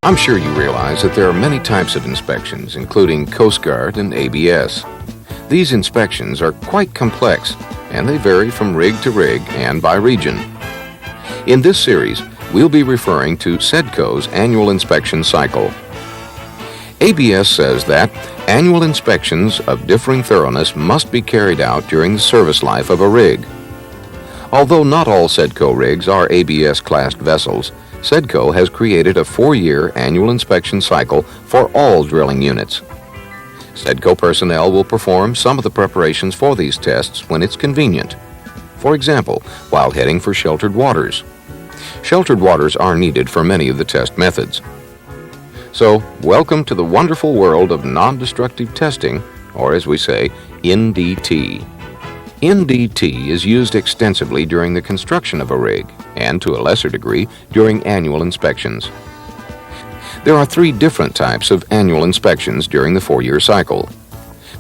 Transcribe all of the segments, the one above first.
I'm sure you realize that there are many types of inspections, including Coast Guard and ABS. These inspections are quite complex, and they vary from rig to rig and by region. In this series, we'll be referring to SEDCO's annual inspection cycle. ABS says that annual inspections of differing thoroughness must be carried out during the service life of a rig. Although not all SEDCO rigs are ABS-classed vessels, SEDCO has created a 4-year annual inspection cycle for all drilling units. SEDCO personnel will perform some of the preparations for these tests when it's convenient. For example, while heading for sheltered waters. Sheltered waters are needed for many of the test methods. So, welcome to the wonderful world of non-destructive testing, or as we say, NDT. NDT is used extensively during the construction of a rig, and to a lesser degree during annual inspections. There are 3 different types of annual inspections during the 4-year cycle.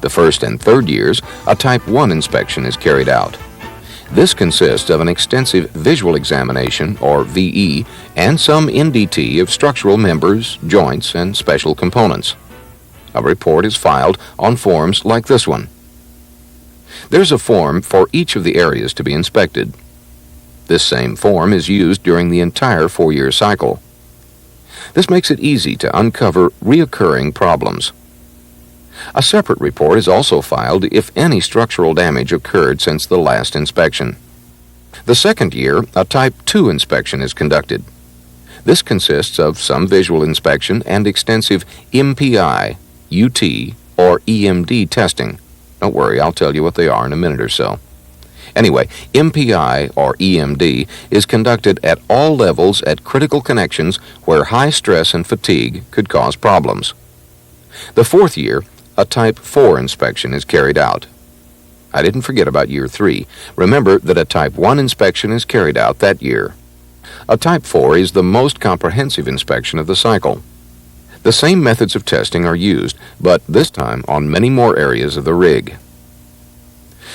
The first and third years, a Type 1 inspection is carried out. This consists of an extensive visual examination, or VE, and some NDT of structural members, joints, and special components. A report is filed on forms like this one. There's a form for each of the areas to be inspected. This same form is used during the entire 4-year cycle. This makes it easy to uncover reoccurring problems. A separate report is also filed if any structural damage occurred since the last inspection. The second year, a Type 2 inspection is conducted. This consists of some visual inspection and extensive MPI, UT, or EMD testing. Don't worry, I'll tell you what they are in a minute or so. Anyway, MPI, or EMD, is conducted at all levels at critical connections where high stress and fatigue could cause problems. The fourth year, a Type 4 inspection is carried out. I didn't forget about year 3. Remember that a Type 1 inspection is carried out that year. A Type 4 is the most comprehensive inspection of the cycle. The same methods of testing are used, but this time on many more areas of the rig.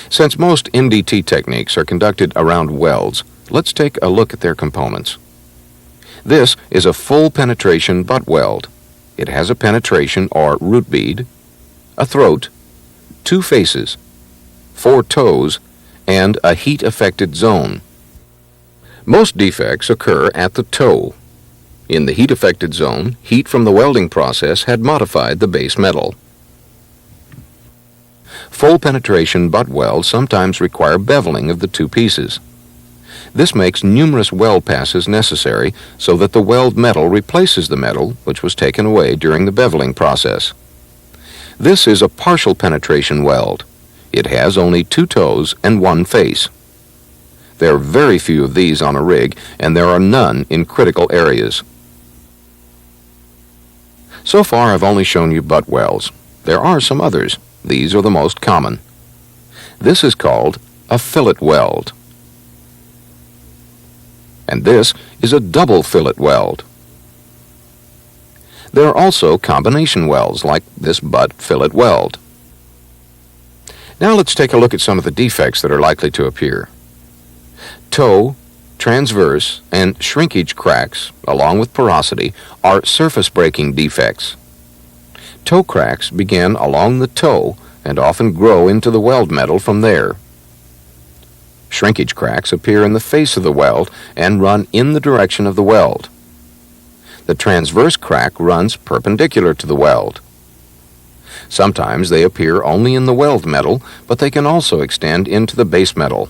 Since most NDT techniques are conducted around welds, let's take a look at their components. This is a full penetration butt weld. It has a penetration or root bead, a throat, 2 faces, 4 toes, and a heat-affected zone. Most defects occur at the toe. In the heat-affected zone, heat from the welding process had modified the base metal. Full penetration butt welds sometimes require beveling of the 2 pieces. This makes numerous weld passes necessary so that the weld metal replaces the metal which was taken away during the beveling process. This is a partial penetration weld. It has only 2 toes and 1 face. There are very few of these on a rig, and there are none in critical areas. So far, I've only shown you butt welds. There are some others. These are the most common. This is called a fillet weld. And this is a double fillet weld. There are also combination welds like this butt fillet weld. Now let's take a look at some of the defects that are likely to appear. Toe, transverse, and shrinkage cracks, along with porosity, are surface breaking defects. Toe cracks begin along the toe and often grow into the weld metal from there. Shrinkage cracks appear in the face of the weld and run in the direction of the weld. The transverse crack runs perpendicular to the weld. Sometimes they appear only in the weld metal, but they can also extend into the base metal.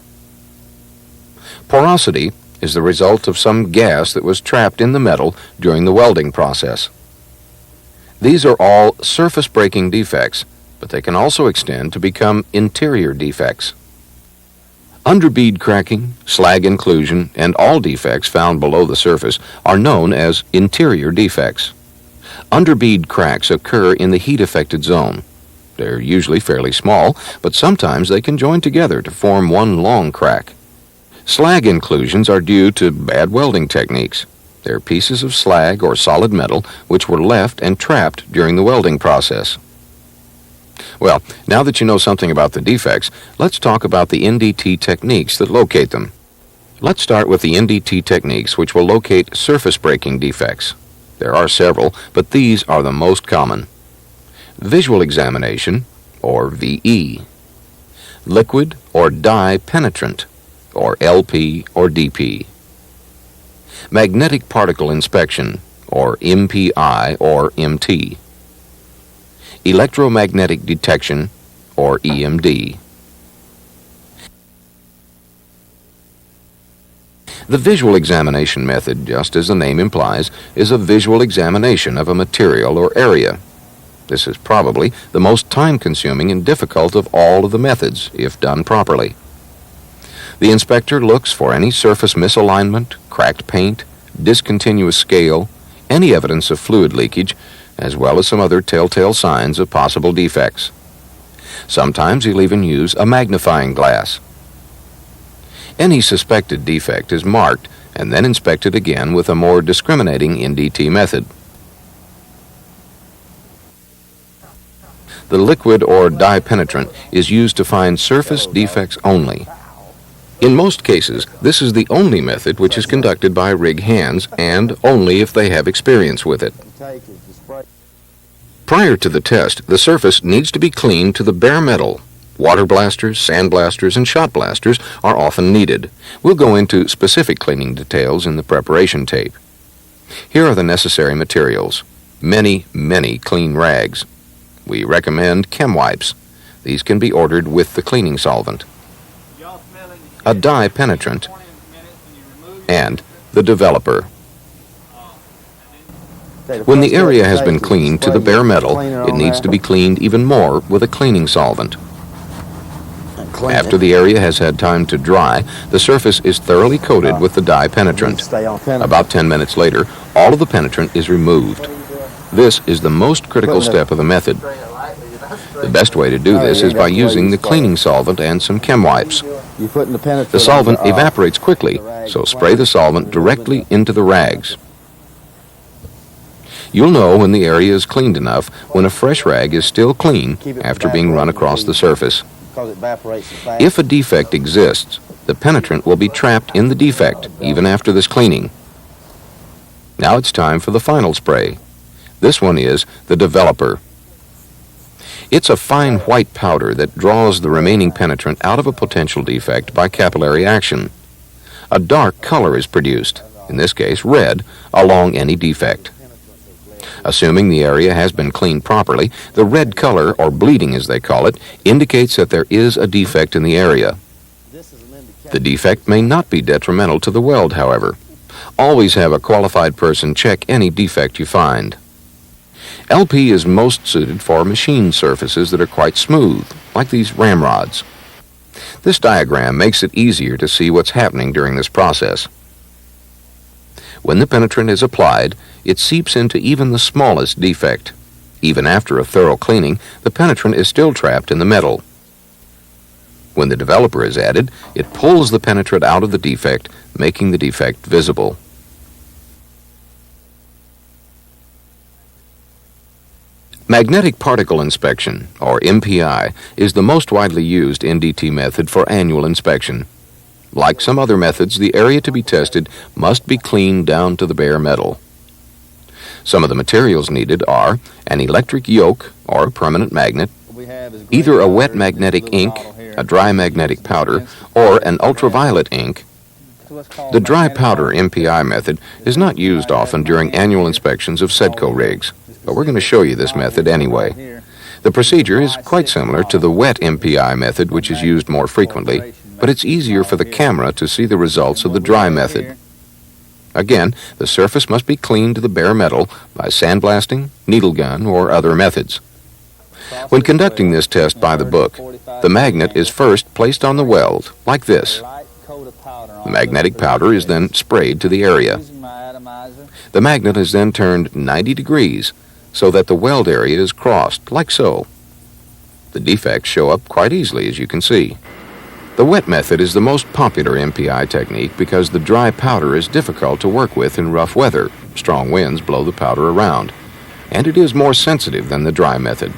Porosity is the result of some gas that was trapped in the metal during the welding process. These are all surface-breaking defects, but they can also extend to become interior defects. Underbead cracking, slag inclusion, and all defects found below the surface are known as interior defects. Underbead cracks occur in the heat-affected zone. They're usually fairly small, but sometimes they can join together to form one long crack. Slag inclusions are due to bad welding techniques. They're pieces of slag or solid metal which were left and trapped during the welding process. Well, now that you know something about the defects, let's talk about the NDT techniques that locate them. Let's start with the NDT techniques which will locate surface breaking defects. There are several, but these are the most common. Visual examination, or VE. Liquid or dye penetrant, or LP or DP. Magnetic particle inspection, or MPI or MT. Electromagnetic detection, or EMD. The visual examination method, just as the name implies, is a visual examination of a material or area. This is probably the most time-consuming and difficult of all of the methods, if done properly. The inspector looks for any surface misalignment, cracked paint, discontinuous scale, any evidence of fluid leakage, as well as some other telltale signs of possible defects. Sometimes he'll even use a magnifying glass. Any suspected defect is marked and then inspected again with a more discriminating NDT method. The liquid or dye penetrant is used to find surface defects only. In most cases, this is the only method which is conducted by rig hands, and only if they have experience with it. Prior to the test, the surface needs to be cleaned to the bare metal. Water blasters, sand blasters, and shot blasters are often needed. We'll go into specific cleaning details in the preparation tape. Here are the necessary materials. Many clean rags. We recommend chem wipes. These can be ordered with the cleaning solvent. A dye penetrant, and the developer. When the area has been cleaned to the bare metal, it needs to be cleaned even more with a cleaning solvent. After the area has had time to dry, the surface is thoroughly coated with the dye penetrant. About 10 minutes later, all of the penetrant is removed. This is the most critical step of the method. The best way to do this is by using the cleaning solvent and some chem wipes. The solvent evaporates quickly, so spray the solvent directly into the rags. You'll know when the area is cleaned enough when a fresh rag is still clean after being run across the surface. If a defect exists, the penetrant will be trapped in the defect even after this cleaning. Now it's time for the final spray. This one is the developer. It's a fine white powder that draws the remaining penetrant out of a potential defect by capillary action. A dark color is produced, in this case red, along any defect. Assuming the area has been cleaned properly, the red color, or bleeding as they call it, indicates that there is a defect in the area. The defect may not be detrimental to the weld, however. Always have a qualified person check any defect you find. LP is most suited for machine surfaces that are quite smooth, like these ramrods. This diagram makes it easier to see what's happening during this process. When the penetrant is applied, it seeps into even the smallest defect. Even after a thorough cleaning, the penetrant is still trapped in the metal. When the developer is added, it pulls the penetrant out of the defect, making the defect visible. Magnetic particle inspection, or MPI, is the most widely used NDT method for annual inspection. Like some other methods, the area to be tested must be cleaned down to the bare metal. Some of the materials needed are an electric yoke or a permanent magnet, either a wet magnetic ink, a dry magnetic powder, or an ultraviolet ink. The dry powder MPI method is not used often during annual inspections of SEDCO rigs, but we're going to show you this method anyway. The procedure is quite similar to the wet MPI method, which is used more frequently, but it's easier for the camera to see the results of the dry method. Again, the surface must be cleaned to the bare metal by sandblasting, needle gun, or other methods. When conducting this test by the book, the magnet is first placed on the weld, like this. The magnetic powder is then sprayed to the area. The magnet is then turned 90 degrees so that the weld area is crossed, like so. The defects show up quite easily, as you can see. The wet method is the most popular MPI technique because the dry powder is difficult to work with in rough weather. Strong winds blow the powder around, and it is more sensitive than the dry method.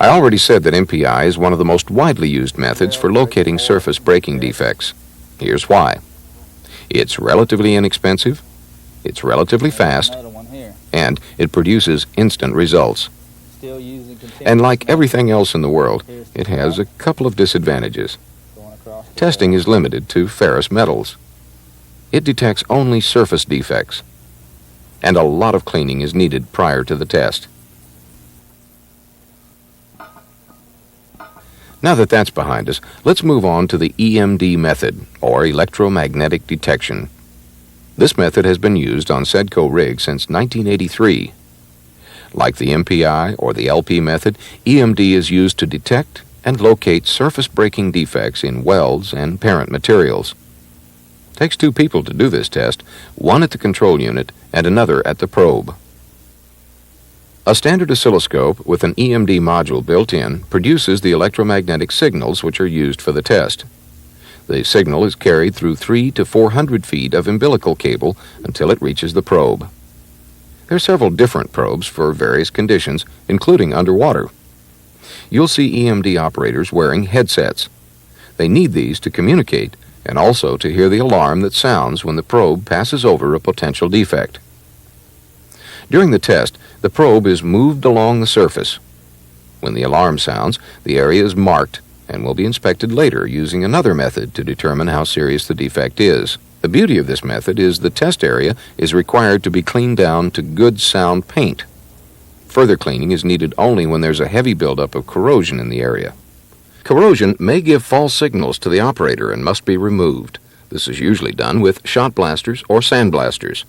I already said that MPI is one of the most widely used methods for locating surface breaking defects. Here's why. It's relatively inexpensive, it's relatively fast, and it produces instant results. Still using And like everything else in the world, it has a couple of disadvantages. Testing is limited to ferrous metals. It detects only surface defects, and a lot of cleaning is needed prior to the test. Now that that's behind us, let's move on to the EMD method, or electromagnetic detection. This method has been used on Sedco rigs since 1983. Like the MPI or the LP method, EMD is used to detect and locate surface breaking defects in welds and parent materials. It takes two people to do this test, one at the control unit and another at the probe. A standard oscilloscope with an EMD module built in produces the electromagnetic signals which are used for the test. The signal is carried through 300 to 400 feet of umbilical cable until it reaches the probe. There are several different probes for various conditions, including underwater. You'll see EMD operators wearing headsets. They need these to communicate and also to hear the alarm that sounds when the probe passes over a potential defect. During the test, the probe is moved along the surface. When the alarm sounds, the area is marked and will be inspected later using another method to determine how serious the defect is. The beauty of this method is the test area is required to be cleaned down to good sound paint. Further cleaning is needed only when there's a heavy buildup of corrosion in the area. Corrosion may give false signals to the operator and must be removed. This is usually done with shot blasters or sandblasters.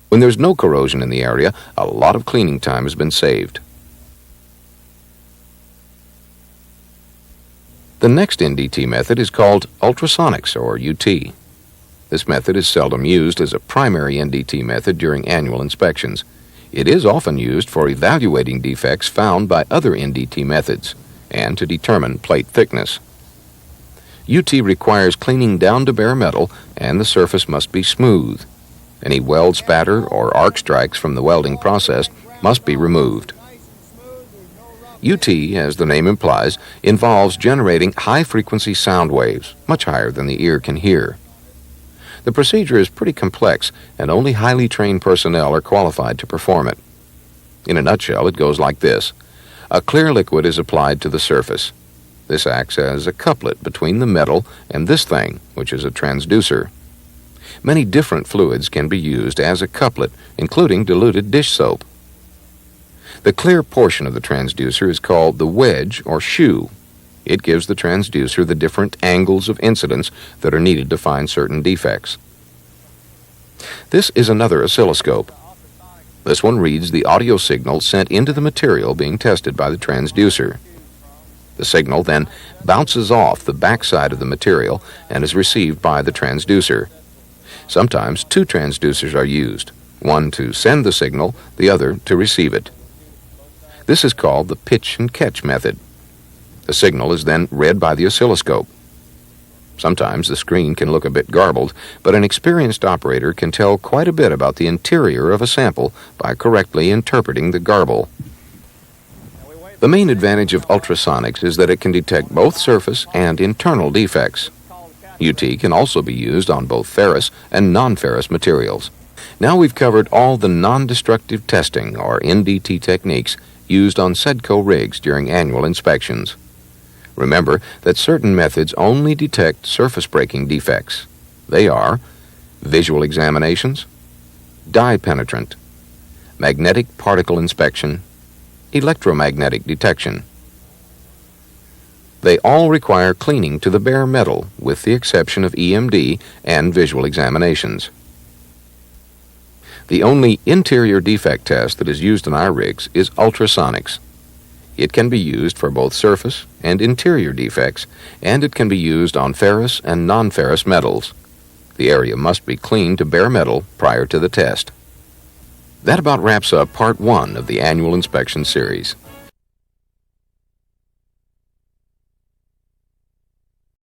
When there's no corrosion in the area, a lot of cleaning time has been saved. The next NDT method is called ultrasonics, or UT. This method is seldom used as a primary NDT method during annual inspections. It is often used for evaluating defects found by other NDT methods and to determine plate thickness. UT requires cleaning down to bare metal, and the surface must be smooth. Any weld spatter or arc strikes from the welding process must be removed. UT, as the name implies, involves generating high-frequency sound waves, much higher than the ear can hear. The procedure is pretty complex, and only highly trained personnel are qualified to perform it. In a nutshell, it goes like this. A clear liquid is applied to the surface. This acts as a couplet between the metal and this thing, which is a transducer. Many different fluids can be used as a couplet, including diluted dish soap. The clear portion of the transducer is called the wedge or shoe. It gives the transducer the different angles of incidence that are needed to find certain defects. This is another oscilloscope. This one reads the audio signal sent into the material being tested by the transducer. The signal then bounces off the backside of the material and is received by the transducer. Sometimes two transducers are used, one to send the signal, the other to receive it. This is called the pitch and catch method. The signal is then read by the oscilloscope. Sometimes the screen can look a bit garbled, but an experienced operator can tell quite a bit about the interior of a sample by correctly interpreting the garble. The main advantage of ultrasonics is that it can detect both surface and internal defects. UT can also be used on both ferrous and non-ferrous materials. Now we've covered all the non-destructive testing, or NDT techniques, used on Sedco rigs during annual inspections. Remember that certain methods only detect surface breaking defects. They are visual examinations, dye penetrant, magnetic particle inspection, electromagnetic detection. They all require cleaning to the bare metal, with the exception of EMD and visual examinations. The only interior defect test that is used in our rigs is ultrasonics. It can be used for both surface and interior defects, and it can be used on ferrous and non-ferrous metals. The area must be cleaned to bare metal prior to the test. That about wraps up Part 1 of the annual inspection series.